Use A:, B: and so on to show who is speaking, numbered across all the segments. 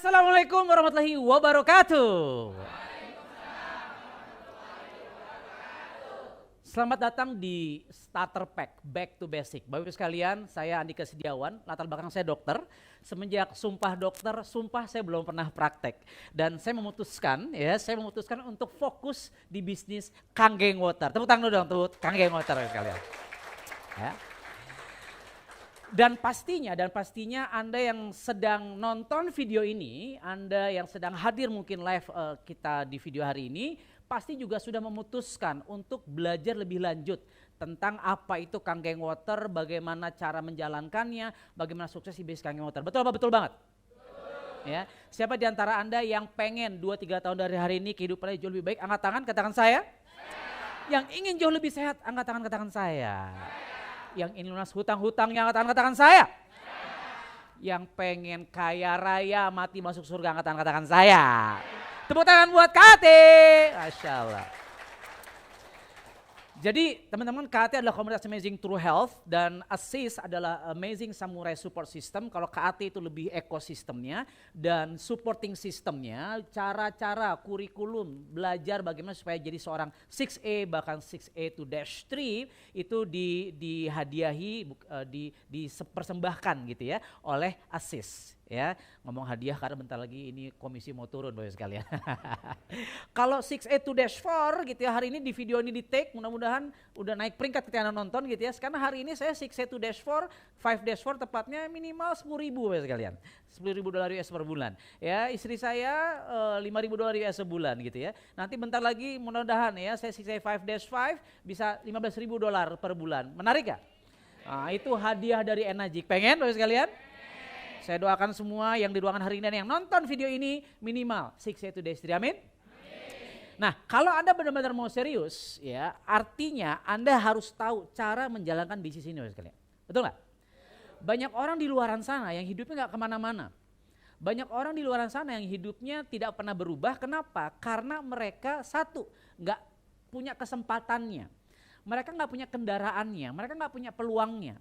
A: Assalamualaikum warahmatullahi wabarakatuh. Selamat datang di Starter Pack, Back to Basic. Bapak Ibu sekalian, saya Andika Setiawan, latar belakang saya dokter. Semenjak sumpah dokter, sumpah saya belum pernah praktek. Dan saya memutuskan untuk fokus di bisnis Kanggeng Water. Tepuk tangan dong, Kanggeng Water sekalian. Ya. Dan pastinya Anda yang sedang nonton video ini, Anda yang sedang hadir mungkin live kita di video hari ini, pasti juga sudah memutuskan untuk belajar lebih lanjut tentang apa itu Kanggeng Water, bagaimana cara menjalankannya, bagaimana sukses di bisnis Kanggeng Water. Betul apa betul banget? Betul. Ya, siapa di antara Anda yang pengen 2-3 tahun dari hari ini kehidupannya jauh lebih baik? Angkat tangan, katakan saya. Yang ingin jauh lebih sehat, angkat tangan, katakan saya. Yang ingin lunas hutang-hutangnya, angkat tangan, katakan saya. Yang pengen kaya raya, mati masuk surga, angkat tangan, katakan saya. Tepuk tangan buat Kate. Masya Allah. Jadi teman-teman, KAT adalah komunitas Amazing True Health dan ASIS adalah Amazing Samurai Support System. Kalau KAT itu lebih ekosistemnya dan supporting sistemnya, cara-cara kurikulum belajar bagaimana supaya jadi seorang 6A bahkan 6A to dash 3 itu dihadiahi, dipersembahkan gitu ya oleh ASIS. Ya, ngomong hadiah karena bentar lagi ini komisi mau turun Bapak sekalian. Kalau 6A to dash 4 gitu ya, hari ini di video ini di take, mudah-mudahan udah naik peringkat ketika Anda nonton gitu ya. Karena hari ini saya 6A to dash 4, 5 dash 4 tepatnya minimal 10.000 Bapak sekalian. $10.000 US per bulan. Ya, istri saya $5.000 US sebulan gitu ya. Nanti bentar lagi mudah-mudahan ya saya 6A 5 dash 5 bisa $15.000 per bulan. Menarik gak? Nah, itu hadiah dari Enajik. Pengen Bapak sekalian? Saya doakan semua yang di ruangan hari ini dan yang nonton video ini minimal 6A to dash 3, amin? Nah, kalau Anda benar-benar mau serius ya, artinya Anda harus tahu cara menjalankan bisnis ini sekalian. Betul nggak? Banyak orang di luaran sana yang hidupnya nggak kemana-mana. Banyak orang di luaran sana yang hidupnya tidak pernah berubah. Kenapa? Karena mereka satu, nggak punya kesempatannya. Mereka nggak punya kendaraannya, mereka nggak punya peluangnya.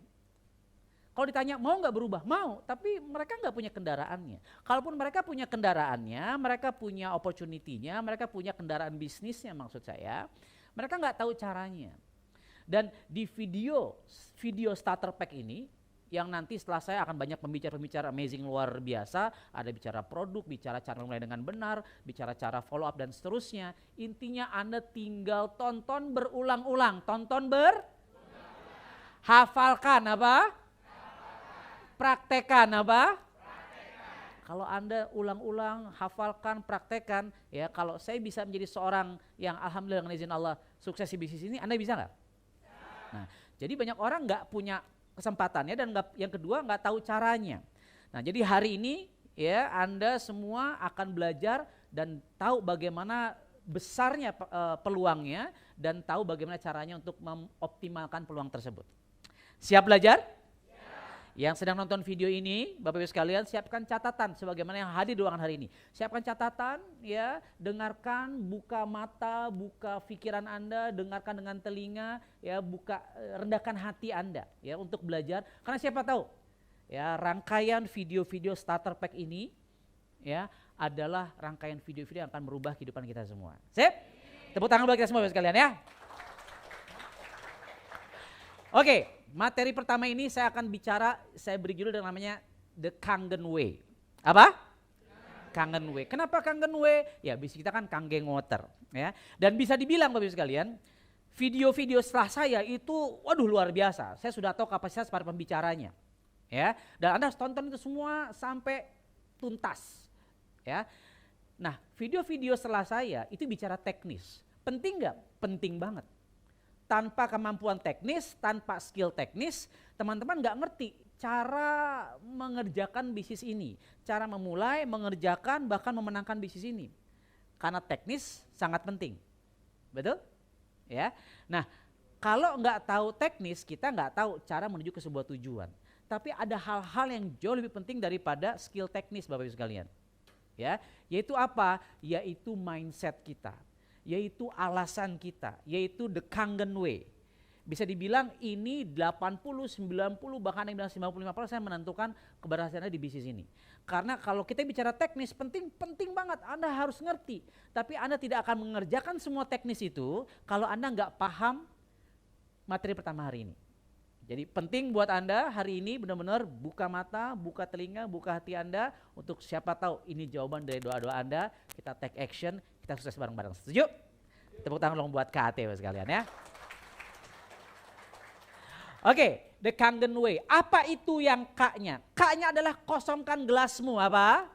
A: Kalau ditanya mau nggak berubah? Mau, tapi mereka nggak punya kendaraannya. Kalaupun mereka punya kendaraannya, mereka punya opportunity-nya, mereka punya kendaraan bisnisnya maksud saya, mereka nggak tahu caranya. Dan di video starter pack ini, yang nanti setelah saya akan banyak pembicara-pembicara amazing luar biasa, ada bicara produk, bicara cara mulai dengan benar, bicara cara follow up dan seterusnya. Intinya Anda tinggal tonton berulang-ulang, hafalkan apa? Praktekan apa? Kalau Anda ulang-ulang, hafalkan, praktekan, ya kalau saya bisa menjadi seorang yang alhamdulillah dengan izin Allah sukses di bisnis ini, Anda bisa nggak? Nah, jadi banyak orang nggak punya kesempatannya dan yang kedua nggak tahu caranya. Nah, jadi hari ini ya Anda semua akan belajar dan tahu bagaimana besarnya peluangnya dan tahu bagaimana caranya untuk mengoptimalkan peluang tersebut. Siap belajar? Yang sedang nonton video ini, Bapak Ibu sekalian, siapkan catatan sebagaimana yang hadir di ruangan hari ini. Siapkan catatan, ya, dengarkan, buka mata, buka pikiran Anda, dengarkan dengan telinga, ya, rendahkan hati Anda, ya, untuk belajar. Karena siapa tahu, ya, rangkaian video-video starter pack ini, ya, adalah rangkaian video-video yang akan merubah kehidupan kita semua. Sip? Tepuk tangan buat kita semua, Bapak sekalian, ya. Oke. Materi pertama ini saya akan bicara, saya beri judul dengan namanya The Kangen Way. Apa? Kangen Way. Kenapa Kangen Way? Ya bisnis kita kan Kanggeng Water. Ya. Dan bisa dibilang Bapak Ibu sekalian, video-video setelah saya itu waduh luar biasa. Saya sudah tahu kapasitas para pembicaranya. Ya. Dan Anda harus tonton itu semua sampai tuntas. Ya. Nah video-video setelah saya itu bicara teknis. Penting nggak? Penting banget. Tanpa kemampuan teknis, tanpa skill teknis, teman-teman nggak ngerti cara mengerjakan bisnis ini, cara memulai, mengerjakan, bahkan memenangkan bisnis ini. Karena teknis sangat penting, betul? Ya. Nah, kalau nggak tahu teknis, kita nggak tahu cara menuju ke sebuah tujuan. Tapi ada hal-hal yang jauh lebih penting daripada skill teknis, Bapak Ibu sekalian. Ya, yaitu apa? Yaitu mindset kita. Yaitu alasan kita, yaitu the Kangen Way. Bisa dibilang ini 80, 90 bahkan yang bilang 95% menentukan keberhasilannya di bisnis ini. Karena kalau kita bicara teknis penting banget, Anda harus ngerti. Tapi Anda tidak akan mengerjakan semua teknis itu kalau Anda nggak paham materi pertama hari ini. Jadi penting buat Anda hari ini benar-benar buka mata, buka telinga, buka hati Anda untuk siapa tahu ini jawaban dari doa-doa Anda. Kita take action, kita sukses bareng-bareng. Setuju? Tepuk tangan dong buat KAT sekalian ya. Oke, the Kangen Way. Apa itu yang K-nya? K-nya adalah kosongkan gelasmu, apa?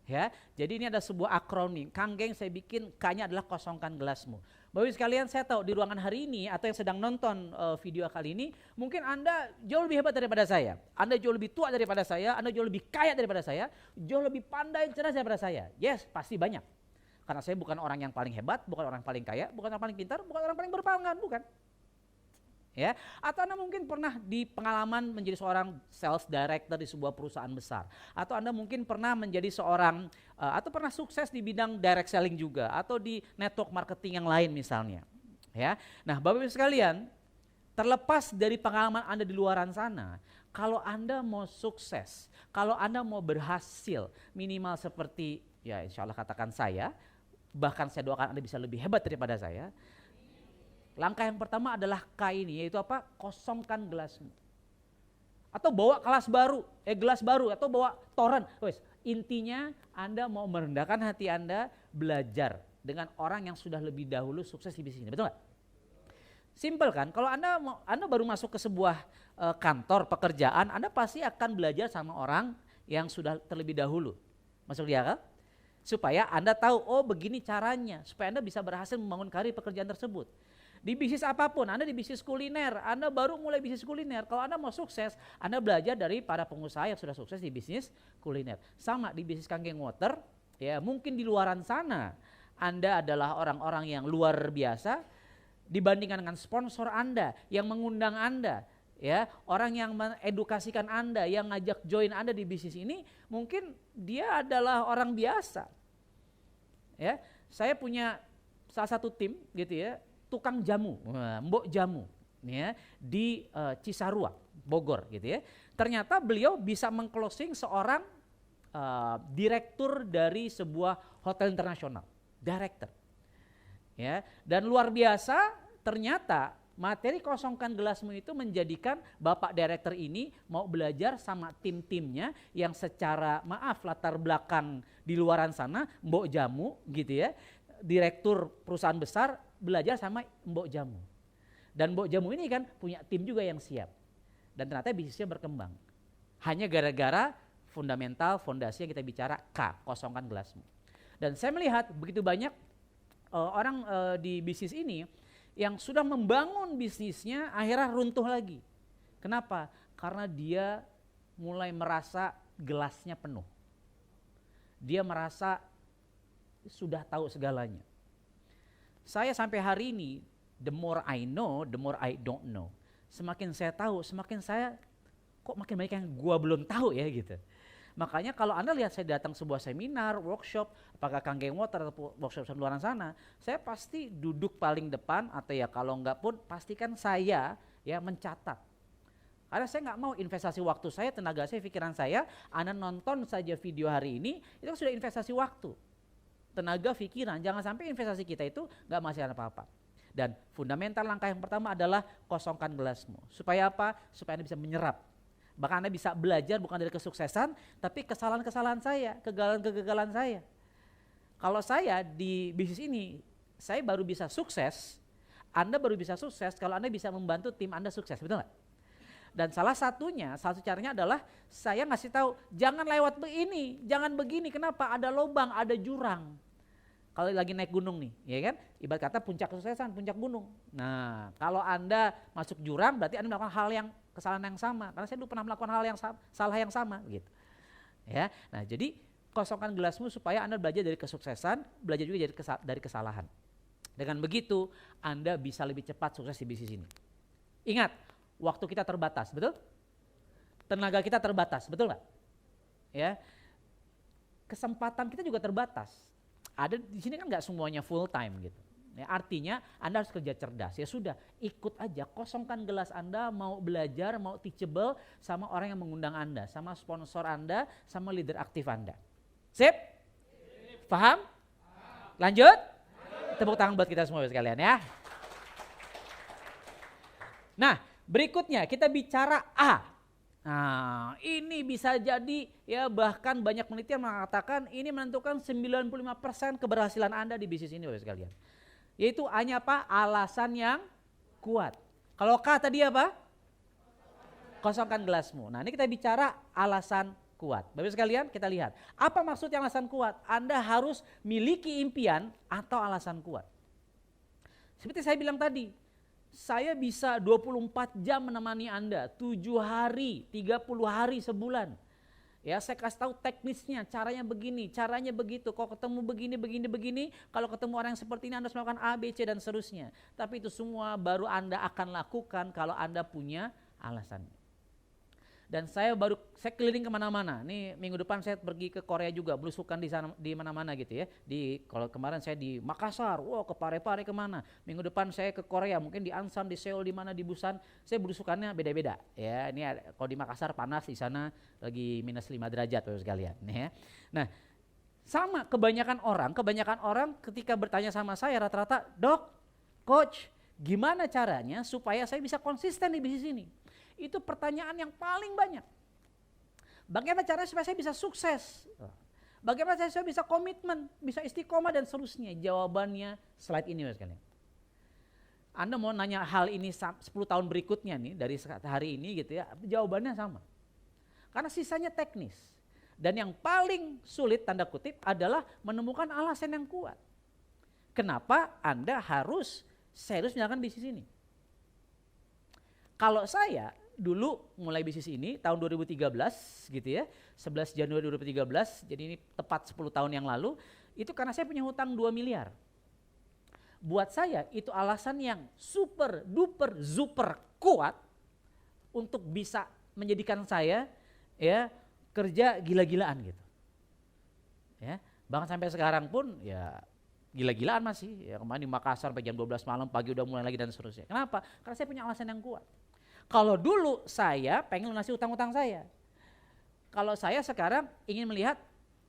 A: Ya, jadi ini ada sebuah akronim. Kangen saya bikin K-nya adalah kosongkan gelasmu. Bapak sekalian, saya tahu di ruangan hari ini atau yang sedang nonton video kali ini, mungkin Anda jauh lebih hebat daripada saya. Anda jauh lebih tua daripada saya, Anda jauh lebih kaya daripada saya, jauh lebih pandai, cerdas daripada saya. Yes, pasti banyak. Karena saya bukan orang yang paling hebat, bukan orang yang paling kaya, bukan orang yang paling pintar, bukan orang yang paling berpengalaman, bukan. Ya, atau Anda mungkin pernah di pengalaman menjadi seorang sales director di sebuah perusahaan besar, atau Anda mungkin pernah menjadi seorang atau pernah sukses di bidang direct selling juga, atau di network marketing yang lain misalnya. Ya, nah Bapak Ibu sekalian, terlepas dari pengalaman Anda di luaran sana, kalau Anda mau sukses, kalau Anda mau berhasil, minimal seperti ya insya Allah katakan saya, bahkan saya doakan Anda bisa lebih hebat daripada saya. Langkah yang pertama adalah K ini, yaitu apa? Kosongkan gelasmu. Atau bawa gelas baru, atau bawa toren. Intinya Anda mau merendahkan hati Anda, belajar dengan orang yang sudah lebih dahulu sukses di bisnis ini, betul nggak? Simpel kan? Kalau Anda baru masuk ke sebuah kantor pekerjaan, Anda pasti akan belajar sama orang yang sudah terlebih dahulu. Masuk di akal? Supaya Anda tahu, oh begini caranya, supaya Anda bisa berhasil membangun karir pekerjaan tersebut. Di bisnis apapun, Anda di bisnis kuliner, Anda baru mulai bisnis kuliner. Kalau Anda mau sukses, Anda belajar dari para pengusaha yang sudah sukses di bisnis kuliner. Sama di bisnis Kangen Water, ya mungkin di luaran sana Anda adalah orang-orang yang luar biasa dibandingkan dengan sponsor Anda yang mengundang Anda, ya orang yang mengedukasikan Anda, yang ngajak join Anda di bisnis ini, mungkin dia adalah orang biasa. Ya, saya punya salah satu tim gitu ya. Tukang jamu, mbok jamu ya, di Cisarua, Bogor gitu ya. Ternyata beliau bisa mengclosing seorang direktur dari sebuah hotel internasional, director. Ya, dan luar biasa ternyata materi kosongkan gelasmu itu menjadikan Bapak Director ini mau belajar sama tim-timnya yang secara latar belakang di luaran sana, mbok jamu gitu ya. Direktur perusahaan besar belajar sama mbok jamu. Dan mbok jamu ini kan punya tim juga yang siap. Dan ternyata bisnisnya berkembang. Hanya gara-gara fondasi yang kita bicara K, kosongkan gelasmu. Dan saya melihat begitu banyak orang di bisnis ini yang sudah membangun bisnisnya akhirnya runtuh lagi. Kenapa? Karena dia mulai merasa gelasnya penuh. Dia merasa sudah tahu segalanya. Saya sampai hari ini, the more I know, the more I don't know. Semakin saya tahu, semakin saya kok makin banyak yang gua belum tahu ya gitu. Makanya kalau Anda lihat saya datang sebuah seminar, workshop, apakah Kangen Water atau workshop di luar sana, saya pasti duduk paling depan atau ya kalau enggak pun pastikan saya ya mencatat. Karena saya nggak mau investasi waktu saya, tenaga saya, pikiran saya, Anda nonton saja video hari ini, itu sudah investasi waktu. Tenaga, pikiran, jangan sampai investasi kita itu nggak menghasilkan apa-apa. Dan fundamental langkah yang pertama adalah kosongkan gelasmu. Supaya apa? Supaya Anda bisa menyerap. Bahkan Anda bisa belajar bukan dari kesuksesan, tapi kesalahan-kesalahan saya, kegagalan-kegagalan saya. Kalau saya di bisnis ini, saya baru bisa sukses, Anda baru bisa sukses kalau Anda bisa membantu tim Anda sukses, betul nggak? Dan salah satu caranya adalah saya ngasih tahu, jangan lewat ini, jangan begini, kenapa? Ada lubang, ada jurang. Kalau lagi naik gunung nih, ya kan? Ibarat kata puncak kesuksesan, puncak gunung. Nah, kalau Anda masuk jurang berarti Anda melakukan kesalahan yang sama. Karena saya dulu pernah melakukan hal yang salah yang sama gitu. Ya. Nah, jadi kosongkan gelasmu supaya Anda belajar dari kesuksesan, belajar juga dari kesalahan. Dengan begitu, Anda bisa lebih cepat sukses di bisnis ini. Ingat, waktu kita terbatas, betul? Tenaga kita terbatas, betul nggak? Ya. Kesempatan kita juga terbatas. Ada di sini kan nggak semuanya full time gitu. Ya, artinya Anda harus kerja cerdas. Ya sudah, ikut aja, kosongkan gelas Anda, mau belajar, mau teachable sama orang yang mengundang Anda, sama sponsor Anda, sama leader aktif Anda. Sip? Paham? Lanjut? Tepuk tangan buat kita semua sekalian ya. Nah, berikutnya kita bicara A. Nah, ini bisa jadi ya bahkan banyak penelitian mengatakan ini menentukan 95% keberhasilan Anda di bisnis ini Bapak sekalian. Yaitu hanya apa? Alasan yang kuat. Kalau K tadi apa? Kosongkan gelasmu. Nah, ini kita bicara alasan kuat. Bapak sekalian, kita lihat. Apa maksudnya alasan kuat? Anda harus miliki impian atau alasan kuat. Seperti saya bilang tadi, saya bisa 24 jam menemani Anda, 7 hari, 30 hari sebulan. Ya, saya kasih tahu teknisnya, caranya begini, caranya begitu. Kalau ketemu begini, kalau ketemu orang yang seperti ini Anda harus melakukan A, B, C dan seterusnya. Tapi itu semua baru Anda akan lakukan kalau Anda punya alasannya. Dan saya keliling kemana-mana. Nih minggu depan saya pergi ke Korea juga, belusukan di sana, di mana-mana gitu ya. Kalau kemarin saya di Makassar, ke Pare-Pare kemana. Minggu depan saya ke Korea, mungkin di Ansan, di Seoul, di mana, di Busan. Saya belusukannya beda-beda. Ya, ini kalau di Makassar panas, di sana lagi minus 5 derajat Bapak sekalian. Ya. Nah, sama kebanyakan orang ketika bertanya sama saya rata-rata, "Dok, coach, gimana caranya supaya saya bisa konsisten di bisnis ini?" Itu pertanyaan yang paling banyak. Bagaimana caranya supaya saya bisa sukses? Bagaimana saya bisa komitmen, bisa istiqomah dan seterusnya? Jawabannya slide ini Mas sekalian. Anda mau nanya hal ini 10 tahun berikutnya nih dari hari ini gitu ya, jawabannya sama. Karena sisanya teknis. Dan yang paling sulit tanda kutip adalah menemukan alasan yang kuat. Kenapa Anda harus serius menjalankan bisnis ini? Kalau saya dulu mulai bisnis ini tahun 2013 gitu ya, 11 Januari 2013, jadi ini tepat 10 tahun yang lalu, itu karena saya punya hutang 2 miliar. Buat saya itu alasan yang super duper super kuat untuk bisa menjadikan saya ya kerja gila-gilaan gitu. Ya, bahkan sampai sekarang pun ya gila-gilaan masih, ya kemarin di Makassar sampai jam 12 malam, pagi udah mulai lagi dan seterusnya. Kenapa? Karena saya punya alasan yang kuat. Kalau dulu saya pengen lunasi utang-utang saya. Kalau saya sekarang ingin melihat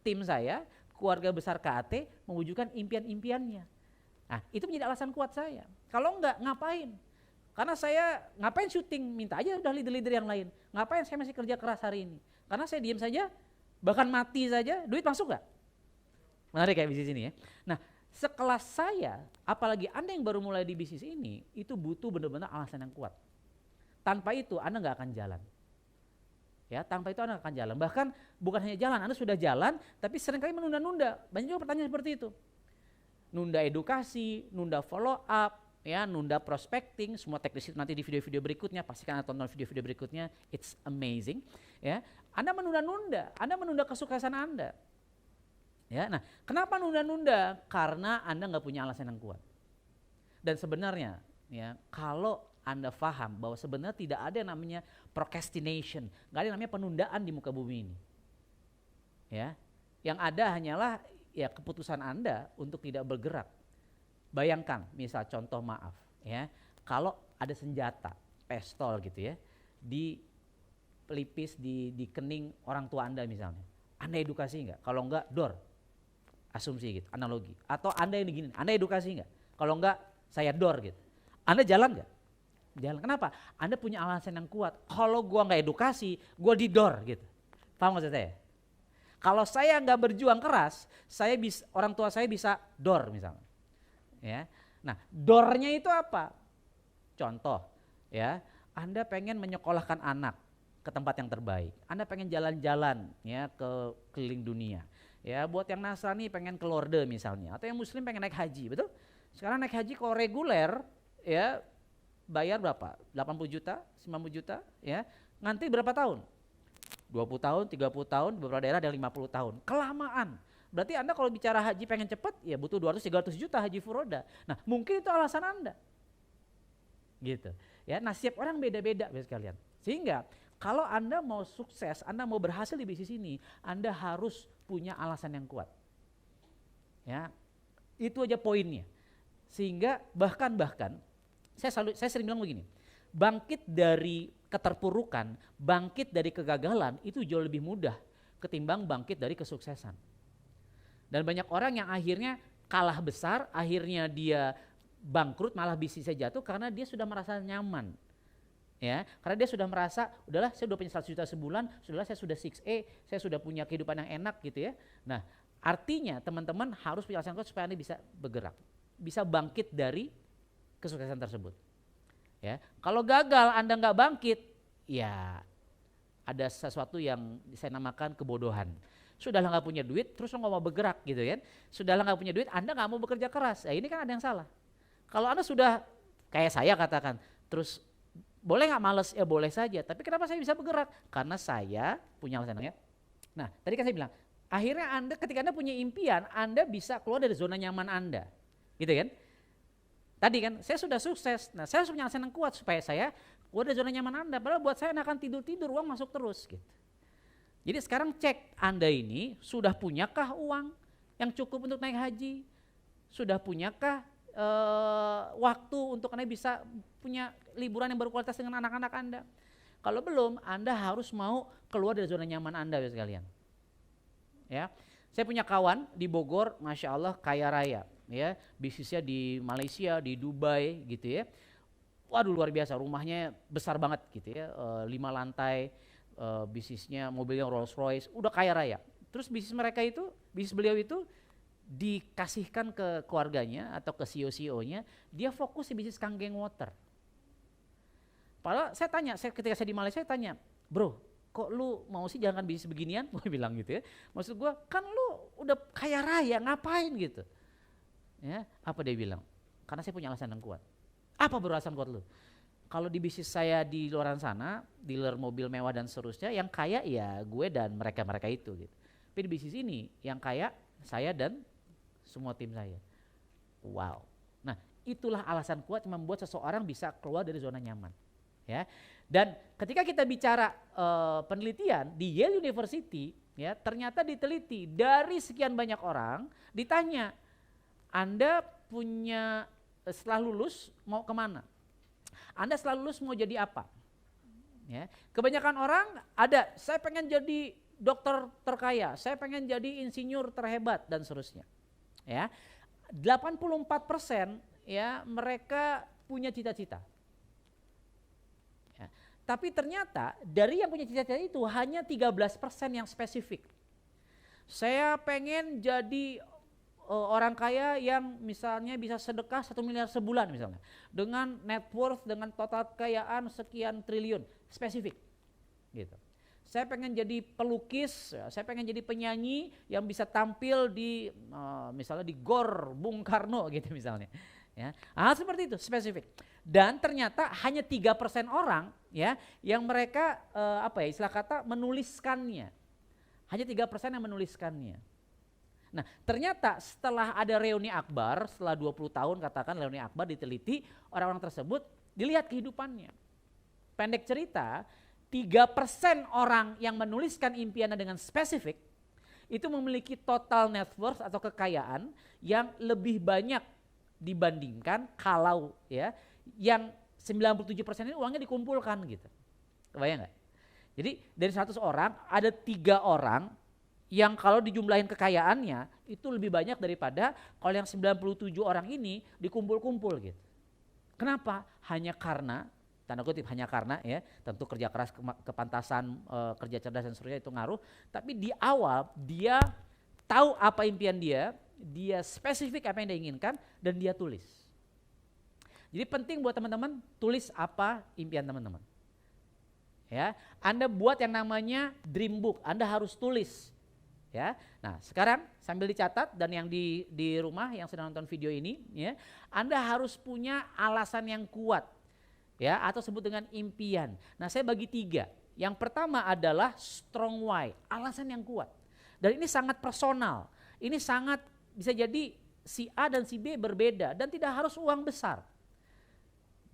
A: tim saya, keluarga besar KAT mewujudkan impian-impiannya. Nah, itu menjadi alasan kuat saya. Kalau enggak, ngapain? Karena saya ngapain syuting, minta aja udah leader-leader yang lain. Ngapain saya masih kerja keras hari ini? Karena saya diam saja, bahkan mati saja, duit masuk enggak? Menarik kayak bisnis ini ya. Nah, sekelas saya, apalagi Anda yang baru mulai di bisnis ini, itu butuh benar-benar alasan yang kuat. Tanpa itu Anda nggak akan jalan. Ya, tanpa itu Anda akan jalan. Bahkan bukan hanya jalan, Anda sudah jalan, tapi seringkali menunda-nunda. Banyak juga pertanyaan seperti itu. Nunda edukasi, nunda follow up, ya, nunda prospecting, semua teknis itu nanti di video-video berikutnya. Pastikan Anda tonton video-video berikutnya. It's amazing. Ya, Anda menunda-nunda, Anda menunda kesuksesan Anda. Ya, nah, kenapa nunda-nunda? Karena Anda nggak punya alasan yang kuat. Dan sebenarnya, ya, kalau Anda paham bahwa sebenarnya tidak ada yang namanya procrastination, nggak ada yang namanya penundaan di muka bumi ini. Ya, yang ada hanyalah ya keputusan Anda untuk tidak bergerak. Bayangkan, misal contoh maaf, ya, kalau ada senjata, pistol gitu ya, di pelipis di kening orang tua Anda misalnya, Anda edukasi nggak? Kalau enggak, dor, asumsi gitu, analogi. Atau Anda yang begini, Anda edukasi nggak? Kalau enggak, saya dor gitu. Anda jalan nggak? Jalan. Kenapa? Anda punya alasan yang kuat. Kalau gua nggak edukasi, gua didor gitu. Paham maksud saya? Kalau saya nggak berjuang keras, orang tua saya bisa dor misalnya. Ya. Nah, dornya itu apa? Contoh, ya, Anda pengen menyekolahkan anak ke tempat yang terbaik. Anda pengen jalan-jalan ya ke keliling dunia. Ya, buat yang Nasrani pengen ke Lourdes misalnya, atau yang Muslim pengen naik haji, betul? Sekarang naik haji kalau reguler, ya bayar berapa? 80 juta, 90 juta, ya. Nanti berapa tahun? 20 tahun, 30 tahun, beberapa daerah ada 50 tahun. Kelamaan. Berarti Anda kalau bicara haji pengen cepat, ya butuh 200-300 juta haji furoda. Nah, mungkin itu alasan Anda. Gitu. Ya, nasib orang beda-beda sekalian. Sehingga kalau Anda mau sukses, Anda mau berhasil di bisnis ini, Anda harus punya alasan yang kuat. Ya. Itu aja poinnya. Sehingga bahkan saya sering bilang begini, bangkit dari keterpurukan, bangkit dari kegagalan itu jauh lebih mudah ketimbang bangkit dari kesuksesan. Dan banyak orang yang akhirnya kalah besar, akhirnya dia bangkrut, malah bisnisnya jatuh karena dia sudah merasa nyaman. Ya, karena dia sudah merasa, udahlah saya udah punya 100 juta sebulan, sudahlah saya sudah 6A, saya sudah punya kehidupan yang enak gitu ya. Nah, artinya teman-teman harus punya alasan kuat supaya Anda bisa bergerak, bisa bangkit dari kesuksesan tersebut. Ya, kalau gagal Anda nggak bangkit, ya ada sesuatu yang saya namakan kebodohan. Sudahlah nggak punya duit, terus lo nggak mau bergerak gitu kan? Sudahlah nggak punya duit, Anda nggak mau bekerja keras. Ya, ini kan ada yang salah. Kalau Anda sudah kayak saya katakan, terus boleh nggak males? Ya boleh saja. Tapi kenapa saya bisa bergerak? Karena saya punya alasan ya. Nah, tadi kan saya bilang, akhirnya Anda ketika Anda punya impian, Anda bisa keluar dari zona nyaman Anda, gitu kan? Tadi kan saya sudah sukses. Nah, saya harus punya alasan yang kuat supaya saya keluar dari zona nyaman Anda. Padahal buat saya akan tidur uang masuk terus, gitu. Jadi sekarang cek Anda ini sudah punyakah uang yang cukup untuk naik haji? Sudah punyakah waktu untuk Anda bisa punya liburan yang berkualitas dengan anak-anak Anda? Kalau belum, Anda harus mau keluar dari zona nyaman Anda sekalian. Ya, saya punya kawan di Bogor, masya Allah kaya raya, ya, bisnisnya di Malaysia, di Dubai, gitu ya. Waduh luar biasa, rumahnya besar banget, gitu ya, 5 lantai, bisnisnya mobilnya Rolls Royce, udah kaya raya. Terus bisnis beliau itu dikasihkan ke keluarganya atau ke CEO-nya, dia fokus di bisnis Kangen Water. Padahal saya tanya, ketika saya di Malaysia saya tanya, bro, kok lu mau sih jangan bisnis beginian? Gue bilang gitu ya. Maksud gue, kan lu udah kaya raya, ngapain gitu? Ya, apa dia bilang? Karena saya punya alasan yang kuat. Apa beralasan kuat lu? Kalau di bisnis saya di luar sana, dealer mobil mewah dan seterusnya, yang kaya ya gue dan mereka itu gitu. Tapi di bisnis ini yang kaya saya dan semua tim saya. Wow. Nah, itulah alasan kuat yang membuat seseorang bisa keluar dari zona nyaman. Ya. Dan ketika kita bicara penelitian di Yale University, ya, ternyata diteliti dari sekian banyak orang ditanya, Anda punya setelah lulus mau kemana? Anda setelah lulus mau jadi apa? Ya. Kebanyakan orang ada, saya pengen jadi dokter terkaya, saya pengen jadi insinyur terhebat dan seterusnya. Ya, 84% ya mereka punya cita-cita. Ya, tapi ternyata dari yang punya cita-cita itu hanya 13% yang spesifik. Saya pengen jadi orang kaya yang misalnya bisa sedekah 1 miliar sebulan misalnya. Dengan net worth, dengan total kekayaan sekian triliun, spesifik. Gitu. Saya pengen jadi pelukis, saya pengen jadi penyanyi yang bisa tampil di misalnya di GOR Bung Karno gitu misalnya. Ya, seperti itu spesifik. Dan ternyata hanya 3% orang ya yang mereka istilah kata menuliskannya. Hanya 3% yang menuliskannya. Nah, ternyata setelah ada reuni akbar, setelah 20 tahun katakan reuni akbar diteliti, orang-orang tersebut dilihat kehidupannya. Pendek cerita, 3% orang yang menuliskan impiannya dengan spesifik itu memiliki total net worth atau kekayaan yang lebih banyak dibandingkan kalau ya yang 97% ini uangnya dikumpulkan gitu. Kebayang nggak? Jadi dari 100 orang ada 3 orang yang kalau dijumlahin kekayaannya itu lebih banyak daripada kalau yang 97 orang ini dikumpul-kumpul gitu. Kenapa? Hanya karena tanda kutip hanya karena ya tentu kerja keras, kepantasan, kerja cerdas dan seterusnya itu ngaruh, tapi di awal dia tahu apa impian dia spesifik apa yang dia inginkan dan dia tulis. Jadi penting buat teman-teman tulis apa impian teman-teman. Ya, Anda buat yang namanya dream book, Anda harus tulis. Ya, nah sekarang sambil dicatat dan yang di rumah yang sedang nonton video ini, ya, Anda harus punya alasan yang kuat. Ya, atau sebut dengan impian. Nah, saya bagi 3. Yang pertama adalah strong why, alasan yang kuat. Dan ini sangat personal. Ini sangat bisa jadi si A dan si B berbeda dan tidak harus uang besar.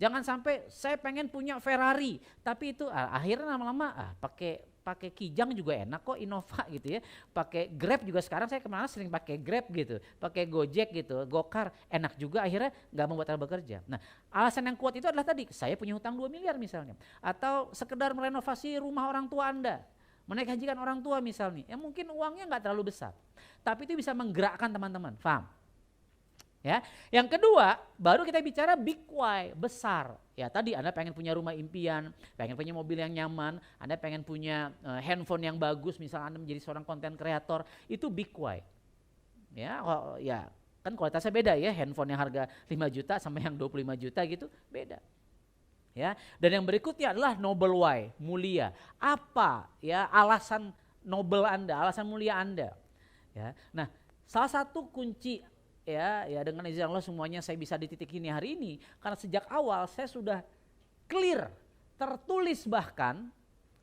A: Jangan sampai saya pengen punya Ferrari, tapi itu akhirnya lama-lama pakai pakai Kijang juga enak kok, Innova gitu ya. Pakai Grab juga sekarang saya kemana sering pakai Grab gitu, pakai Gojek gitu, Gokar, enak juga akhirnya nggak membuat Anda bekerja. Nah, alasan yang kuat itu adalah tadi, saya punya hutang 2 miliar misalnya. Atau sekedar merenovasi rumah orang tua Anda, menaik hajikan orang tua misalnya, yang mungkin uangnya nggak terlalu besar. Tapi itu bisa menggerakkan teman-teman, paham? Ya, yang kedua baru kita bicara big why, besar. Ya tadi Anda pengen punya rumah impian, pengen punya mobil yang nyaman, Anda pengen punya handphone yang bagus, misalnya Anda menjadi seorang konten kreator, itu big why. Ya kan kualitasnya beda ya, handphone yang harga 5 juta sama yang 25 juta gitu beda. Ya, dan yang berikutnya adalah noble why, mulia. Apa ya alasan noble Anda, alasan mulia Anda? Ya. Nah, salah satu kunci ya dengan izin Allah semuanya saya bisa di titik ini hari ini karena sejak awal saya sudah clear, tertulis bahkan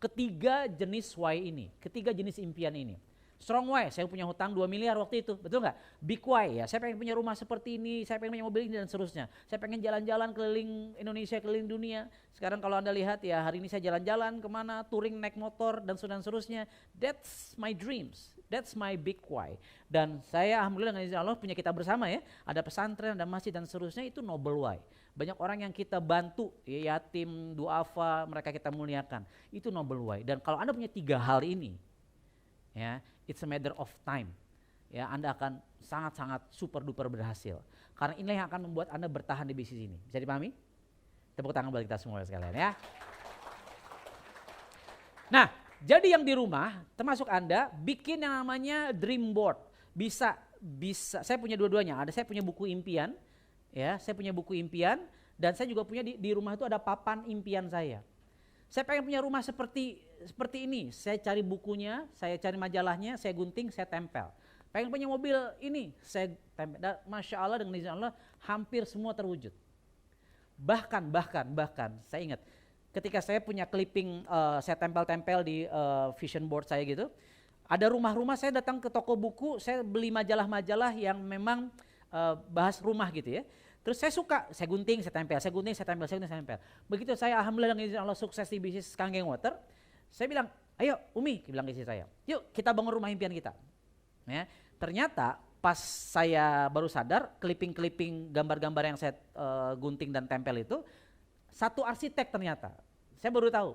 A: ketiga jenis why ini, ketiga jenis impian ini. Strong why, saya punya hutang 2 miliar waktu itu, betul nggak? Big why ya, saya pengen punya rumah seperti ini, saya pengen punya mobil ini dan seterusnya. Saya pengen jalan-jalan keliling Indonesia, keliling dunia. Sekarang kalau Anda lihat ya hari ini saya jalan-jalan kemana, touring naik motor dan seterusnya. That's my dreams, that's my big why. Dan saya alhamdulillah dengan izin Allah punya kita bersama ya, ada pesantren, ada masjid dan seterusnya, itu noble why. Banyak orang yang kita bantu, ya, yatim, duafa, mereka kita muliakan. Itu noble why. Dan kalau Anda punya 3 hal ini, ya, it's a matter of time. Ya, Anda akan sangat-sangat super duper berhasil. Karena inilah yang akan membuat Anda bertahan di bisnis ini. Bisa dipahami? Tepuk tangan buat kita semua sekalian ya. Nah, jadi yang di rumah, termasuk Anda, bikin yang namanya dream board. Bisa. Saya punya dua-duanya. Saya punya buku impian, ya, saya punya buku impian, dan saya juga punya di rumah itu ada papan impian saya. Saya pengen punya rumah seperti ini. Saya cari bukunya, saya cari majalahnya, saya gunting, saya tempel. Pengen punya mobil ini, saya tempel. Dan Masya Allah dengan izin Allah hampir semua terwujud. Bahkan saya ingat ketika saya punya clipping, saya tempel-tempel di vision board saya gitu. Ada rumah-rumah, saya datang ke toko buku, saya beli majalah-majalah yang memang bahas rumah gitu ya. Terus saya suka, saya gunting, saya tempel, saya gunting, saya tempel, saya gunting, saya tempel. Begitu saya alhamdulillah dengan izin Allah sukses di bisnis Kangen Water, saya bilang, ayo Umi, bilang ke istri saya, yuk kita bangun rumah impian kita. Ya, ternyata pas saya baru sadar, clipping-clipping gambar-gambar yang saya gunting dan tempel itu, satu arsitek ternyata. Saya baru tahu.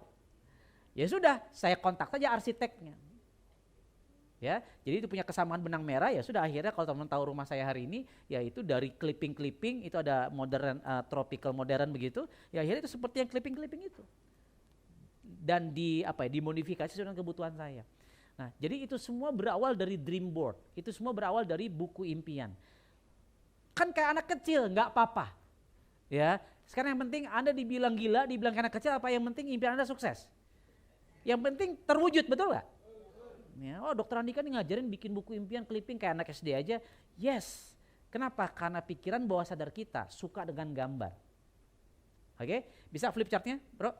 A: Ya sudah, saya kontak saja arsiteknya. Ya, jadi itu punya kesamaan benang merah, ya sudah akhirnya kalau teman tahu rumah saya hari ini, yaitu dari clipping itu ada modern, tropical modern begitu, ya akhirnya itu seperti yang clipping itu. Dan dimodifikasi sesuai dengan kebutuhan saya. Nah, jadi itu semua berawal dari dream board, itu semua berawal dari buku impian. Kan kayak anak kecil, nggak apa-apa. Ya, sekarang yang penting Anda dibilang gila, dibilang kayak anak kecil, apa yang penting impian Anda sukses. Yang penting terwujud, betul nggak? Ya, oh Dokter Andika nih ngajarin bikin buku impian clipping kayak anak SD aja. Yes. Kenapa? Karena pikiran bawah sadar kita suka dengan gambar. Oke, bisa flip chartnya bro?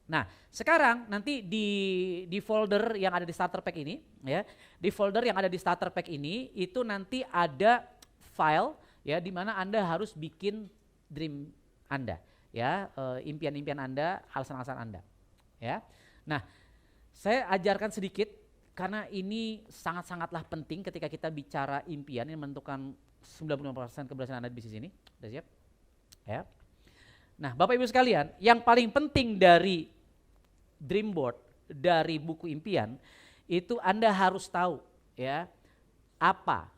A: Nah sekarang nanti di folder yang ada di starter pack ini, ya, di folder yang ada di starter pack ini itu nanti ada file ya di mana Anda harus bikin dream Anda, ya, impian-impian Anda, alasan-alasan Anda, ya. Nah saya ajarkan sedikit. Karena ini sangat-sangatlah penting ketika kita bicara impian yang menentukan 95% keberhasilan Anda di bisnis ini. Sudah siap? Ya. Nah, Bapak Ibu sekalian, yang paling penting dari dream board, dari buku impian, itu Anda harus tahu ya, apa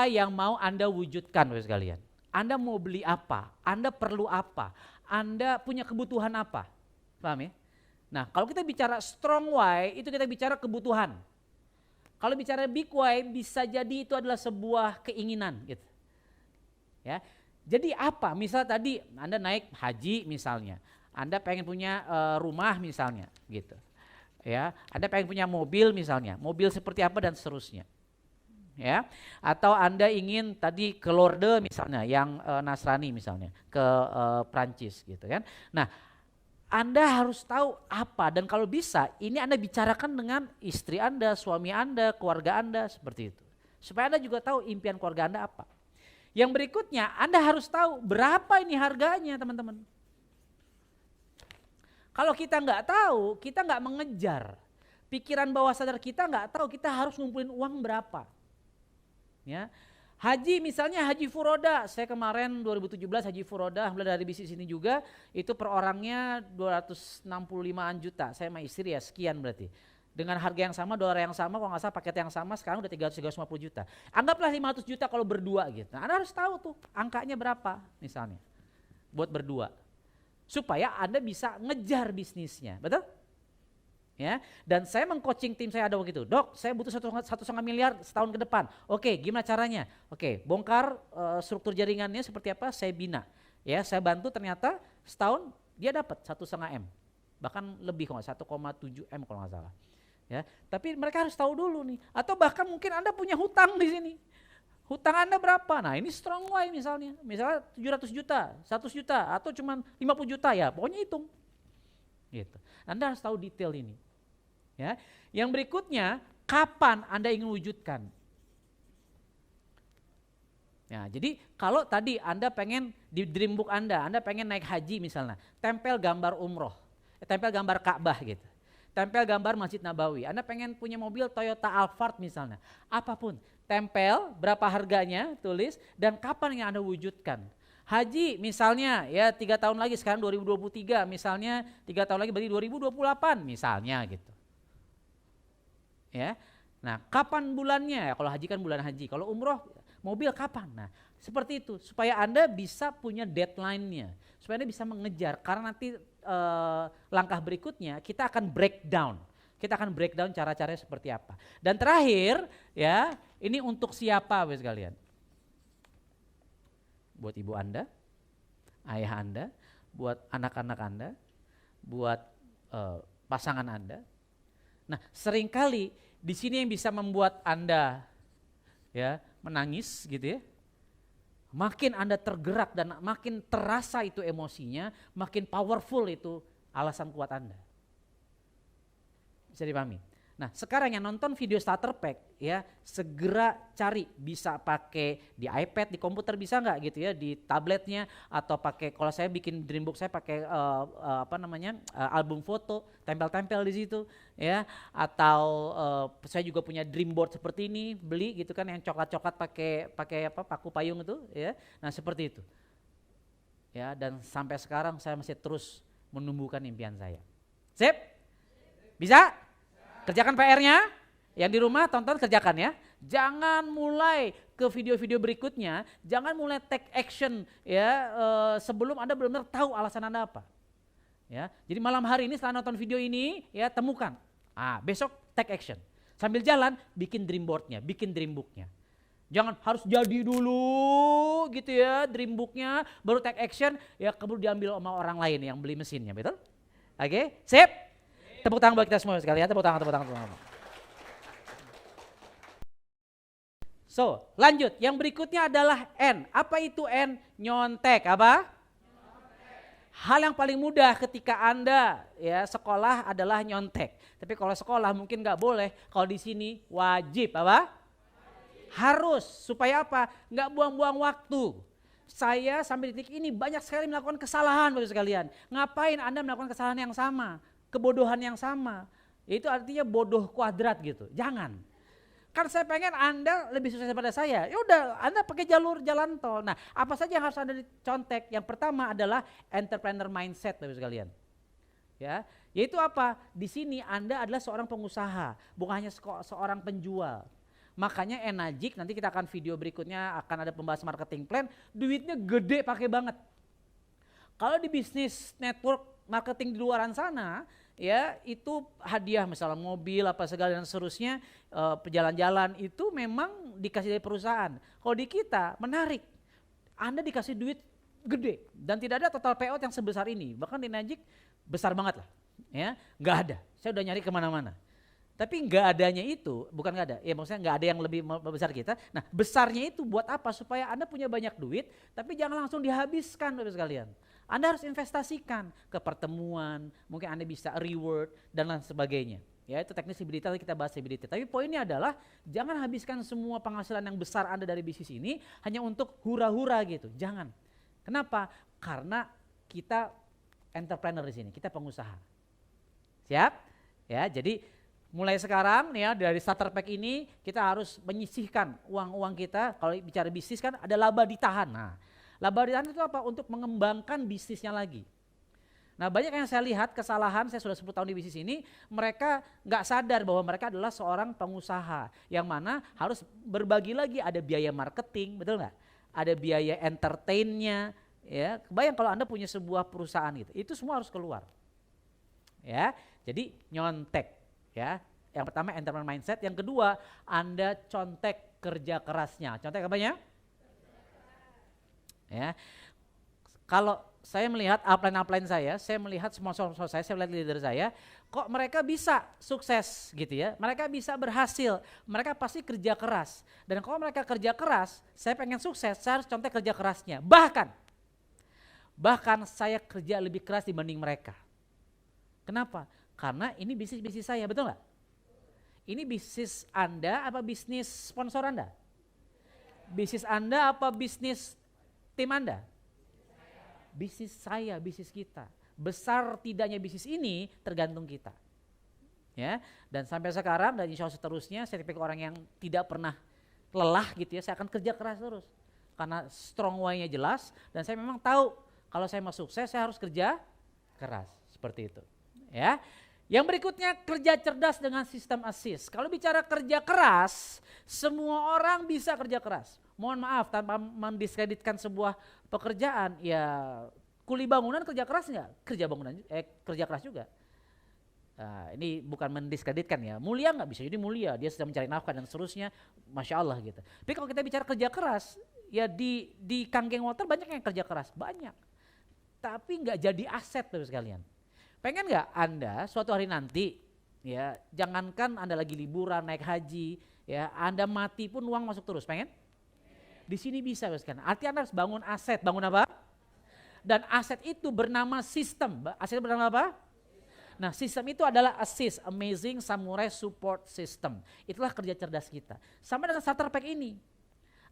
A: yang mau Anda wujudkan Bapak sekalian. Anda mau beli apa? Anda perlu apa? Anda punya kebutuhan apa? Paham ya? Nah, kalau kita bicara strong why, itu kita bicara kebutuhan. Kalau bicara big why, bisa jadi itu adalah sebuah keinginan gitu. Ya. Jadi apa? Misal tadi Anda naik haji misalnya, Anda pengen punya rumah misalnya gitu. Ya, Anda pengen punya mobil misalnya, mobil seperti apa dan seterusnya. Ya, atau Anda ingin tadi ke Lourdes misalnya, yang Nasrani misalnya, ke Prancis gitu kan. Nah, Anda harus tahu apa, dan kalau bisa ini Anda bicarakan dengan istri Anda, suami Anda, keluarga Anda seperti itu. Supaya Anda juga tahu impian keluarga Anda apa. Yang berikutnya Anda harus tahu berapa ini harganya teman-teman. Kalau kita nggak tahu, kita nggak mengejar. Pikiran bawah sadar kita nggak tahu kita harus ngumpulin uang berapa. Ya, haji misalnya haji furoda, saya kemarin 2017 haji furoda, mulai dari bisnis ini juga, itu per orangnya 265-an juta, saya sama istri ya sekian berarti. Dengan harga yang sama, dolar yang sama, kalau nggak salah paket yang sama, sekarang udah 350 juta. Anggaplah 500 juta kalau berdua gitu. Nah, Anda harus tahu tuh angkanya berapa misalnya buat berdua. Supaya Anda bisa ngejar bisnisnya, betul? Ya, dan saya mengcoaching tim saya ada begitu, dok saya butuh 1,5 miliar setahun ke depan. Oke, gimana caranya? Oke, bongkar struktur jaringannya seperti apa, saya bina. Ya, saya bantu, ternyata setahun dia dapat 1,5 M, bahkan lebih, 1,7 M kalau nggak salah. Ya, tapi mereka harus tahu dulu nih. Atau bahkan mungkin Anda punya hutang di sini. Hutang Anda berapa? Nah, ini strong way misalnya 700 juta, 100 juta, atau cuma 50 juta ya, pokoknya hitung. Gitu. Anda harus tahu detail ini. Ya. Yang berikutnya, kapan Anda ingin wujudkan? Ya, jadi kalau tadi Anda pengen di dream book Anda pengen naik haji misalnya, tempel gambar umroh, tempel gambar Ka'bah gitu. Tempel gambar Masjid Nabawi, Anda pengen punya mobil Toyota Alphard misalnya, apapun, tempel berapa harganya, tulis, dan kapan yang Anda wujudkan. Haji misalnya ya 3 tahun lagi, sekarang 2023 misalnya, 3 tahun lagi berarti 2028 misalnya gitu. Ya, nah kapan bulannya ya, kalau haji kan bulan haji, kalau umroh mobil kapan, nah seperti itu supaya Anda bisa punya deadline-nya, supaya Anda bisa mengejar, karena nanti langkah berikutnya kita akan breakdown. Kita akan breakdown cara-caranya seperti apa. Dan terakhir ya, ini untuk siapa Bapak sekalian? Buat ibu Anda, ayah Anda, buat anak-anak Anda, buat pasangan Anda. Nah, seringkali di sini yang bisa membuat Anda ya menangis gitu ya. Makin Anda tergerak dan makin terasa itu emosinya, makin powerful itu alasan kuat Anda. Bisa dipahami? Nah, sekarang yang nonton video starter pack ya, segera cari, bisa pakai di iPad, di komputer bisa nggak gitu ya, di tabletnya, atau pakai, kalau saya bikin Dreambook saya pakai album foto, tempel-tempel di situ ya, atau saya juga punya Dreamboard seperti ini, beli gitu kan yang coklat-coklat pakai paku payung itu ya. Nah, seperti itu. Ya, dan sampai sekarang saya masih terus menumbuhkan impian saya. Sip? Bisa? Kerjakan PR-nya, yang di rumah tonton kerjakan ya. Jangan mulai ke video-video berikutnya, jangan mulai take action ya sebelum Anda benar-benar tahu alasan Anda apa. Ya, jadi malam hari ini setelah nonton video ini ya temukan. Besok take action. Sambil jalan bikin dream board-nya, bikin dream book-nya. Jangan harus jadi dulu gitu ya dream book-nya, baru take action ya keburu diambil sama orang lain yang beli mesinnya, betul? Oke, sip? Tepuk tangan buat kita semua sekalian, tepuk tangan. So, lanjut. Yang berikutnya adalah N. Apa itu N? Nyontek. Apa? Hal yang paling mudah ketika Anda ya sekolah adalah nyontek. Tapi kalau sekolah mungkin nggak boleh. Kalau di sini wajib apa? Harus. Supaya apa? Nggak buang-buang waktu. Saya sampai detik ini banyak sekali melakukan kesalahan Bapak sekalian. Ngapain Anda melakukan kesalahan yang sama? Kebodohan yang sama, itu artinya bodoh kuadrat gitu. Jangan. Kan saya pengen Anda lebih sukses daripada saya. Ya udah, Anda pakai jalur jalan tol. Nah, apa saja yang harus Anda dicontek? Yang pertama adalah entrepreneur mindset, Bapak sekalian. Ya, yaitu apa? Di sini Anda adalah seorang pengusaha, bukan hanya seorang penjual. Makanya Enagic, nanti kita akan video berikutnya akan ada pembahasan marketing plan, duitnya gede pakai banget. Kalau di bisnis network marketing di luaran sana, ya itu hadiah misalnya mobil apa segala dan seterusnya, jalan-jalan itu memang dikasih dari perusahaan. Kalau di kita menarik, Anda dikasih duit gede dan tidak ada total payout yang sebesar ini. Bahkan di Enagic besar banget lah, ya nggak ada. Saya udah nyari kemana-mana. Tapi nggak adanya itu, bukan nggak ada, ya maksudnya nggak ada yang lebih besar kita. Nah besarnya itu buat apa? Supaya Anda punya banyak duit, tapi jangan langsung dihabiskan Bapak sekalian. Anda harus investasikan ke pertemuan, mungkin Anda bisa reward dan lain sebagainya. Ya itu teknis lebih detail, kita bahas lebih detail. Tapi poinnya adalah jangan habiskan semua penghasilan yang besar Anda dari bisnis ini hanya untuk hura-hura gitu, jangan. Kenapa? Karena kita entrepreneur di sini, kita pengusaha. Siap? Ya, jadi mulai sekarang ya dari starter pack ini kita harus menyisihkan uang-uang kita. Kalau bicara bisnis kan ada laba ditahan. Nah, laba ditahan itu apa? Untuk mengembangkan bisnisnya lagi. Nah, banyak yang saya lihat kesalahan, saya sudah 10 tahun di bisnis ini, mereka nggak sadar bahwa mereka adalah seorang pengusaha yang mana harus berbagi lagi, ada biaya marketing, betul nggak? Ada biaya entertainnya, ya. Kebayang kalau Anda punya sebuah perusahaan gitu, itu semua harus keluar. Ya, jadi nyontek, ya. Yang pertama entrepreneur mindset, yang kedua Anda contek kerja kerasnya. Contek apanya? Ya. Kalau saya melihat upline saya melihat sponsor saya melihat leader saya, kok mereka bisa sukses gitu ya, mereka bisa berhasil, mereka pasti kerja keras. Dan kalau mereka kerja keras, saya pengen sukses, saya harus contek kerja kerasnya. Bahkan saya kerja lebih keras dibanding mereka. Kenapa? Karena ini bisnis saya, betul nggak? Ini bisnis Anda apa bisnis sponsor Anda? Bisnis Anda apa bisnis tim Anda? Bisnis saya, bisnis kita. Besar tidaknya bisnis ini tergantung kita. Ya, dan sampai sekarang dan insya Allah seterusnya saya tipikal orang yang tidak pernah lelah gitu ya, saya akan kerja keras terus. Karena strong why-nya jelas dan saya memang tahu kalau saya mau sukses saya harus kerja keras, seperti itu. Ya. Yang berikutnya kerja cerdas dengan sistem assist. Kalau bicara kerja keras, semua orang bisa kerja keras. Mohon maaf tanpa mendiskreditkan sebuah pekerjaan, ya kuli bangunan kerja keras nggak? Kerja keras juga. Nah, ini bukan mendiskreditkan ya. Mulia nggak? Bisa jadi mulia, dia sedang mencari nafkah dan seterusnya, masya Allah gitu. Tapi kalau kita bicara kerja keras, ya di Kanggeng Water banyak yang kerja keras, banyak. Tapi nggak jadi aset terus sekalian. Pengen nggak Anda suatu hari nanti, ya jangankan Anda lagi liburan naik haji, ya Anda mati pun uang masuk terus, pengen? Di sini bisa kan. Artinya Anda harus bangun aset. Bangun apa? Dan aset itu bernama sistem. Aset bernama apa? Nah, sistem itu adalah ASIS, Amazing Samurai Support System. Itulah kerja cerdas kita. Sama dengan starter pack ini.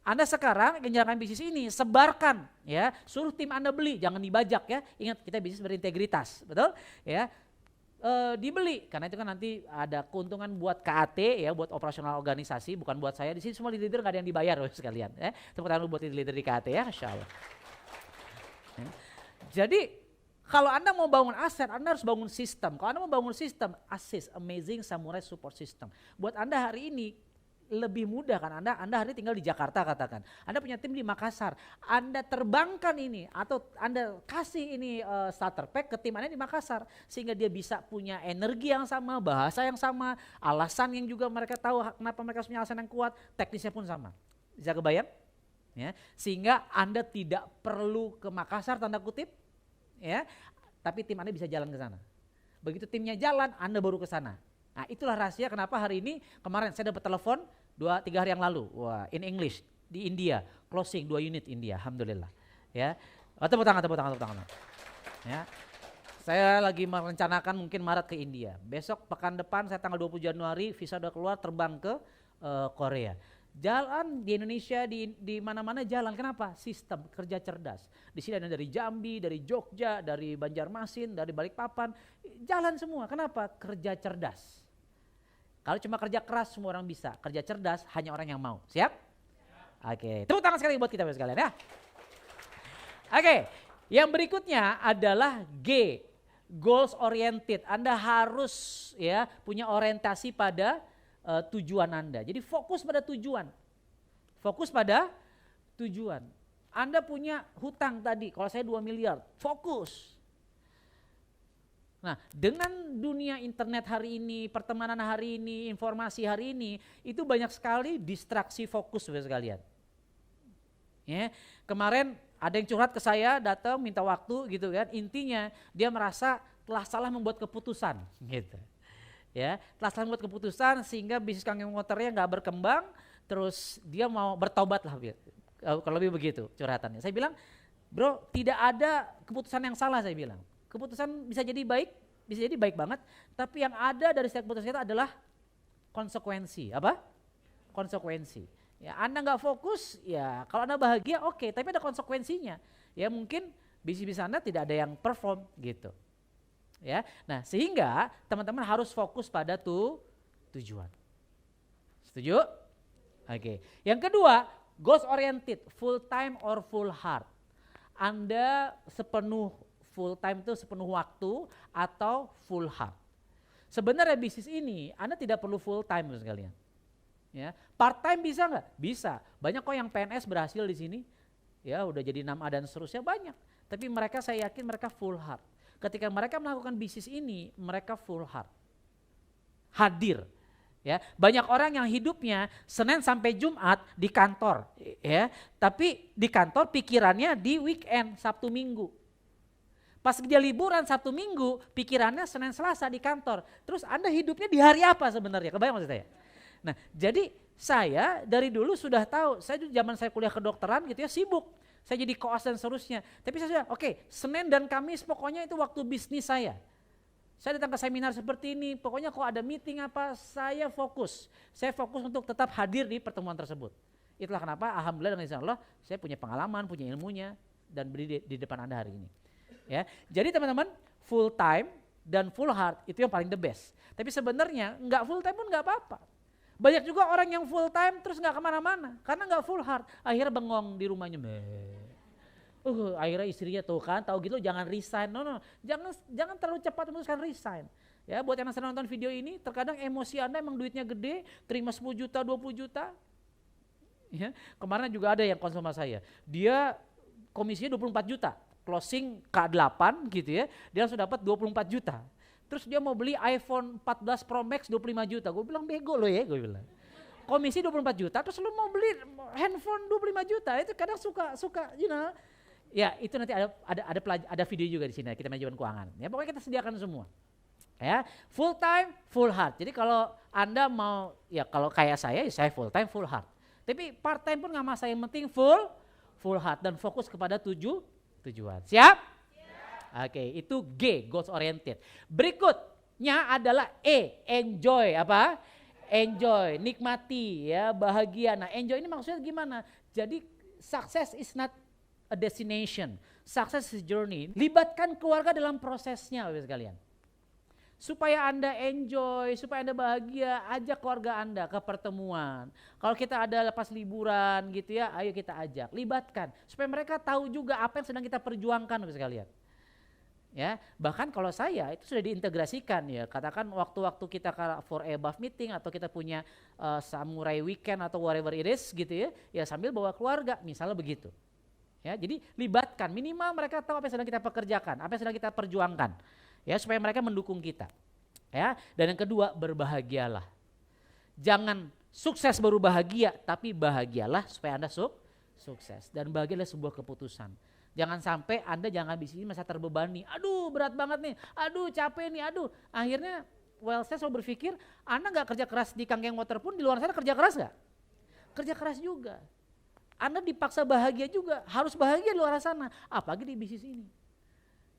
A: Anda sekarang ingin jalankan bisnis ini, sebarkan ya. Suruh tim Anda beli, jangan dibajak ya. Ingat kita bisnis berintegritas, betul? Ya. Dibeli karena itu kan nanti ada keuntungan buat KAT ya, buat operasional organisasi, bukan buat saya. Di sini semua leader nggak ada yang dibayar loh sekalian. Tepuk tangan buat leader di KAT ya, Masya Allah. Ya. Jadi kalau Anda mau bangun aset, Anda harus bangun sistem. Kalau Anda mau bangun sistem, ASIS, Amazing Samurai Support System. Buat Anda hari ini lebih mudah kan, Anda hari ini tinggal di Jakarta katakan, Anda punya tim di Makassar, Anda terbangkan ini atau Anda kasih ini starter pack ke tim Anda di Makassar sehingga dia bisa punya energi yang sama, bahasa yang sama, alasan yang juga mereka tahu kenapa mereka punya alasan yang kuat, teknisnya pun sama. Bisa kebayang? Ya, sehingga Anda tidak perlu ke Makassar tanda kutip, ya, tapi tim Anda bisa jalan ke sana. Begitu timnya jalan, Anda baru ke sana. Nah, itulah rahasia kenapa hari ini kemarin saya dapat telepon 2-3 hari yang lalu, wah in English di India, closing 2 unit India, alhamdulillah. Ya, tepuk tangan. Ya, saya lagi merencanakan mungkin Maret ke India. Besok pekan depan saya tanggal 20 Januari visa udah keluar terbang ke Korea. Jalan di Indonesia di mana-mana jalan. Kenapa? Sistem kerja cerdas. Di sini ada dari Jambi, dari Jogja, dari Banjarmasin, dari Balikpapan, jalan semua. Kenapa? Kerja cerdas. Kalau cuma kerja keras semua orang bisa, kerja cerdas hanya orang yang mau. Siap? Oke, tepuk tangan sekali buat kita sekalian ya. Oke, yang berikutnya adalah G, goals oriented. Anda harus ya punya orientasi pada tujuan Anda. Jadi fokus pada tujuan. Fokus pada tujuan. Anda punya hutang tadi, kalau saya 2 miliar, fokus. Nah, dengan dunia internet hari ini, pertemanan hari ini, informasi hari ini, itu banyak sekali distraksi fokus sekalian. Ya, kemarin ada yang curhat ke saya, datang minta waktu gitu kan. Intinya dia merasa telah salah membuat keputusan gitu. Ya, telah salah membuat keputusan sehingga bisnis Kanggeng Waternya nggak berkembang, terus dia mau bertobat lah, kalau lebih begitu curhatannya. Saya bilang, bro, tidak ada keputusan yang salah, saya bilang. Keputusan bisa jadi baik, bisa jadi baik banget, tapi yang ada dari setiap keputusan kita adalah konsekuensi. Apa? Konsekuensi. Ya, Anda nggak fokus, ya kalau Anda bahagia oke, tapi ada konsekuensinya. Ya mungkin Bisnis Anda tidak ada yang perform gitu. Ya. Nah, sehingga teman-teman harus fokus pada tujuan. Setuju? Oke. Yang kedua, goals oriented, full time or full heart. Anda full time itu sepenuh waktu atau full heart. Sebenarnya bisnis ini Anda tidak perlu full time sekalian. Ya, part time bisa nggak? Bisa. Banyak kok yang PNS berhasil di sini. Ya, udah jadi 6A dan seterusnya banyak. Tapi mereka, saya yakin mereka full heart. Ketika mereka melakukan bisnis ini, mereka full heart. Hadir. Ya, banyak orang yang hidupnya Senin sampai Jumat di kantor, ya. Tapi di kantor pikirannya di weekend, Sabtu Minggu. Pas dia liburan Sabtu Minggu, pikirannya Senin Selasa di kantor. Terus Anda hidupnya di hari apa sebenarnya? Kebayang maksud saya? Nah, jadi saya dari dulu sudah tahu, saya zaman saya kuliah kedokteran gitu ya, sibuk. Saya jadi koas dan seterusnya. Tapi saya sudah, oke, Senin dan Kamis pokoknya itu waktu bisnis saya. Saya datang ke seminar seperti ini, pokoknya kalau ada meeting apa, saya fokus. Saya fokus untuk tetap hadir di pertemuan tersebut. Itulah kenapa alhamdulillah dengan izin Allah, saya punya pengalaman, punya ilmunya, dan berdiri di depan Anda hari ini. Ya, jadi teman-teman, full time dan full heart itu yang paling the best. Tapi sebenarnya nggak full time pun nggak apa-apa. Banyak juga orang yang full time terus nggak kemana-mana karena nggak full heart, akhirnya bengong di rumahnya. Akhirnya istrinya tuh kan, tahu gitu jangan resign. No, jangan terlalu cepat memutuskan resign. Ya, buat yang sedang nonton video ini, terkadang emosi Anda emang duitnya gede, terima 10 juta, 20 juta. Ya, kemarin juga ada yang konsul sama saya. Dia komisinya 24 juta, closing K8 gitu ya. Dia langsung dapat 24 juta. Terus dia mau beli iPhone 14 Pro Max 25 juta. Gue bilang bego lo ya, gue bilang. Komisi 24 juta terus lu mau beli handphone 25 juta. Itu kadang suka you know. Ya, itu nanti ada video juga di sini kita manajemen keuangan. Ya, pokoknya kita sediakan semua. Ya, full time, full heart. Jadi kalau Anda mau, ya kalau kayak saya, ya saya full time, full heart. Tapi part time pun nggak masalah, yang penting full heart dan fokus kepada tujuan. Siap? Oke, itu G, goals oriented. Berikutnya adalah E, enjoy apa? Enjoy, nikmati ya, bahagia. Nah, enjoy ini maksudnya gimana? Jadi success is not a destination, success is journey. Libatkan keluarga dalam prosesnya, Bapak sekalian. Supaya Anda enjoy, supaya Anda bahagia, ajak keluarga Anda ke pertemuan. Kalau kita ada lepas liburan gitu ya, ayo kita ajak, libatkan. Supaya mereka tahu juga apa yang sedang kita perjuangkan, Bapak sekalian. Ya, bahkan kalau saya itu sudah diintegrasikan ya, katakan waktu-waktu kita for above meeting atau kita punya samurai weekend atau whatever it is gitu ya, ya sambil bawa keluarga misalnya begitu. Ya, jadi libatkan, minimal mereka tahu apa yang sedang kita pekerjakan, apa yang sedang kita perjuangkan. Ya, supaya mereka mendukung kita. Ya, dan yang kedua, berbahagialah. Jangan sukses baru bahagia, tapi bahagialah supaya Anda sukses, dan bahagia adalah sebuah keputusan. Jangan sampai Anda jangan bisnis masa terbebani. Aduh berat banget nih, aduh capek nih, aduh. Akhirnya saya selalu berpikir Anda gak kerja keras di Kangkeng Water pun di luar sana kerja keras gak? Kerja keras juga. Anda dipaksa bahagia juga, harus bahagia di luar sana. Apalagi di bisnis ini.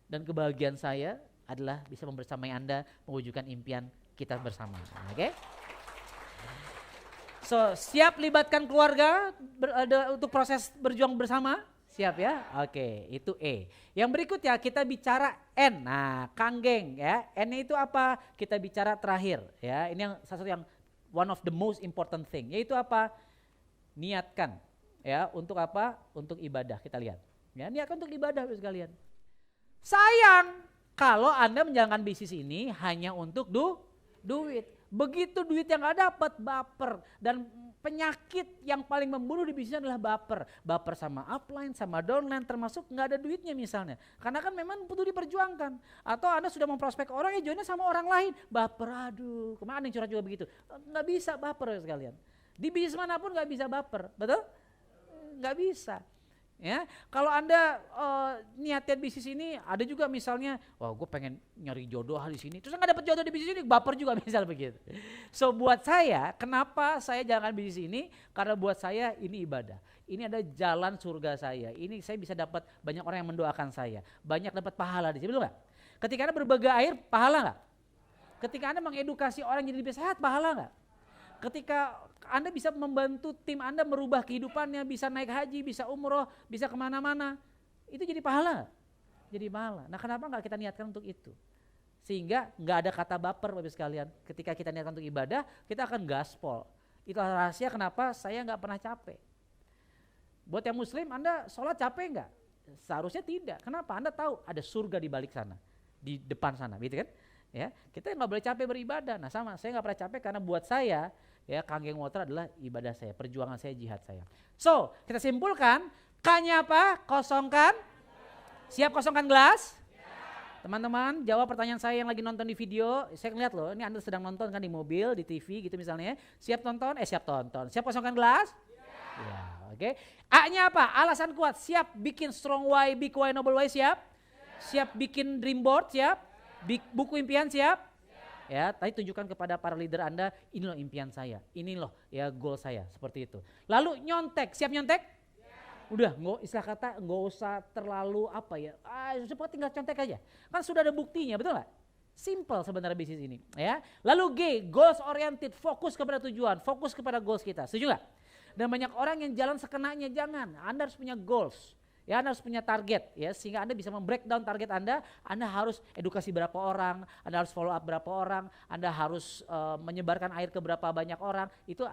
A: Dan kebahagiaan saya adalah bisa membersamai Anda mewujudkan impian kita bersama. Oke? So, siap libatkan keluarga untuk proses berjuang bersama? Siap ya? Oke, itu E. Yang berikut ya kita bicara N. Nah, Kanggeng ya. N itu apa? Kita bicara terakhir ya. Ini yang salah satu yang one of the most important thing, yaitu apa? Niatkan ya, untuk apa? Untuk ibadah. Kita lihat. Ya, niatkan untuk ibadah sekalian. Sayang kalau Anda menjalankan bisnis ini hanya untuk duit. Begitu duit yang gak dapat, baper. Dan penyakit yang paling membunuh di bisnis adalah baper. Baper sama upline, sama downline, termasuk gak ada duitnya misalnya. Karena kan memang butuh diperjuangkan. Atau Anda sudah memprospek orang, ya joinnya sama orang lain. Baper, aduh. Kemana yang curhat juga begitu. Gak bisa baper sekalian. Di bisnis manapun gak bisa baper, betul? Gak bisa. Ya, kalau Anda niatnya bisnis ini, ada juga misalnya, wah gue pengen nyari jodoh di sini, terus nggak dapet jodoh di bisnis ini, baper juga misal begitu. So buat saya, kenapa saya jalankan bisnis ini? Karena buat saya ini ibadah. Ini ada jalan surga saya. Ini saya bisa dapat banyak orang yang mendoakan saya, banyak dapat pahala di sini, betul nggak? Ketika Anda berbagi air, pahala nggak? Ketika Anda mengedukasi orang jadi lebih sehat, pahala nggak? Ketika Anda bisa membantu tim Anda merubah kehidupannya, bisa naik haji, bisa umroh, bisa kemana-mana, itu jadi pahala. Jadi pahala. Nah kenapa nggak kita niatkan untuk itu? Sehingga nggak ada kata baper Bapak sekalian. Ketika kita niatkan untuk ibadah, kita akan gaspol. Itu rahasia kenapa saya nggak pernah capek. Buat yang muslim, Anda sholat capek nggak? Seharusnya tidak. Kenapa? Anda tahu ada surga di balik sana, di depan sana, gitu kan? Ya, kita nggak boleh capek beribadah. Nah sama, saya nggak pernah capek karena buat saya, ya Kanggeng Water adalah ibadah saya, perjuangan saya, jihad saya. So, kita simpulkan, K-nya apa? Kosongkan. Siap kosongkan gelas? Teman-teman jawab pertanyaan saya yang lagi nonton di video. Saya ngeliat loh, ini Anda sedang nonton kan di mobil, di TV gitu misalnya. Siap tonton? Siap tonton. Siap kosongkan gelas? Ya, oke. A-nya apa? Alasan kuat. Siap bikin strong why, big why, noble why, siap? Siap bikin dream board, siap? Buku impian, siap? Ya, tadi tunjukkan kepada para leader Anda, ini loh impian saya, ini loh ya goal saya, seperti itu. Lalu nyontek, siap nyontek? Udah, istilah kata nggak usah terlalu apa ya, cepat tinggal contek aja. Kan sudah ada buktinya, betul nggak? Simple sebenarnya bisnis ini. Ya. Lalu G, goals oriented, fokus kepada tujuan, fokus kepada goals kita. Setuju nggak? Dan banyak orang yang jalan sekenanya, jangan. Anda harus punya goals. Ya, Anda harus punya target ya, sehingga Anda bisa membreakdown target Anda. Anda harus edukasi berapa orang, Anda harus follow up berapa orang, Anda harus menyebarkan air ke berapa banyak orang. Itu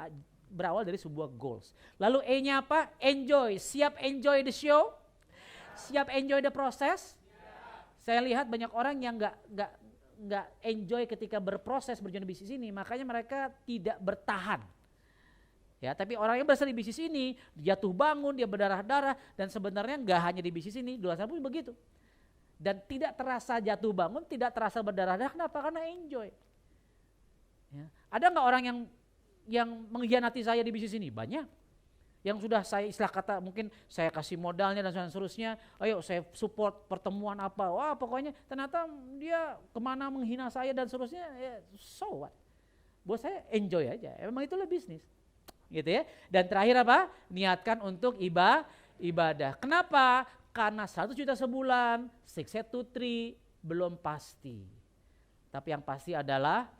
A: berawal dari sebuah goals. Lalu E-nya apa? Enjoy. Siap enjoy the show? Siap enjoy the process? Saya lihat banyak orang yang nggak enjoy ketika berproses berjuang di bisnis ini, makanya mereka tidak bertahan. Ya, tapi orang yang berasal di bisnis ini jatuh bangun, dia berdarah-darah, dan sebenarnya nggak hanya di bisnis ini, di luar sana pun begitu. Dan tidak terasa jatuh bangun, tidak terasa berdarah-darah, kenapa? Karena enjoy. Ya. Ada nggak orang yang mengkhianati saya di bisnis ini? Banyak. Yang sudah saya istilah kata mungkin saya kasih modalnya dan seterusnya, ayo saya support pertemuan apa, wah pokoknya ternyata dia kemana menghina saya dan seterusnya, ya so what. Buat saya enjoy aja, emang itulah bisnis. Gitu ya. Dan terakhir apa? Niatkan untuk ibadah. Kenapa? Karena 100 juta sebulan, success to 3 belum pasti. Tapi yang pasti adalah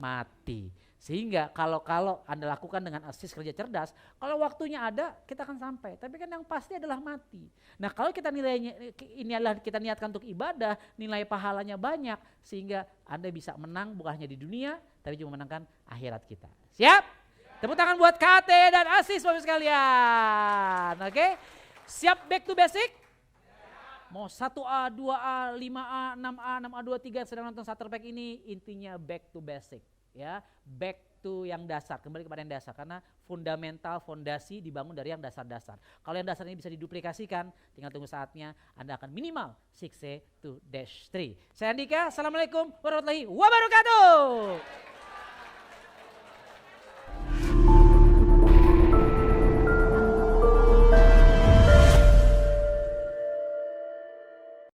A: mati. Sehingga kalau Anda lakukan dengan asis kerja cerdas, kalau waktunya ada kita akan sampai. Tapi kan yang pasti adalah mati. Nah kalau kita nilainya, ini adalah kita niatkan untuk ibadah, nilai pahalanya banyak. Sehingga Anda bisa menang bukan hanya di dunia, tapi juga menangkan akhirat kita. Siap? Tepuk tangan buat KT dan asis Bapak sekalian. Oke? Siap back to basic? Mau 1A, 2A, 5A, 6A, 6A, 2, 3 sedang nonton starter pack ini, intinya back to basic. Ya, back to yang dasar, kembali kepada yang dasar, karena fundamental, fondasi dibangun dari yang dasar-dasar. Kalau yang dasar ini bisa diduplikasikan, tinggal tunggu saatnya Anda akan minimal 6A to 3. Saya Andika, Assalamualaikum warahmatullahi wabarakatuh.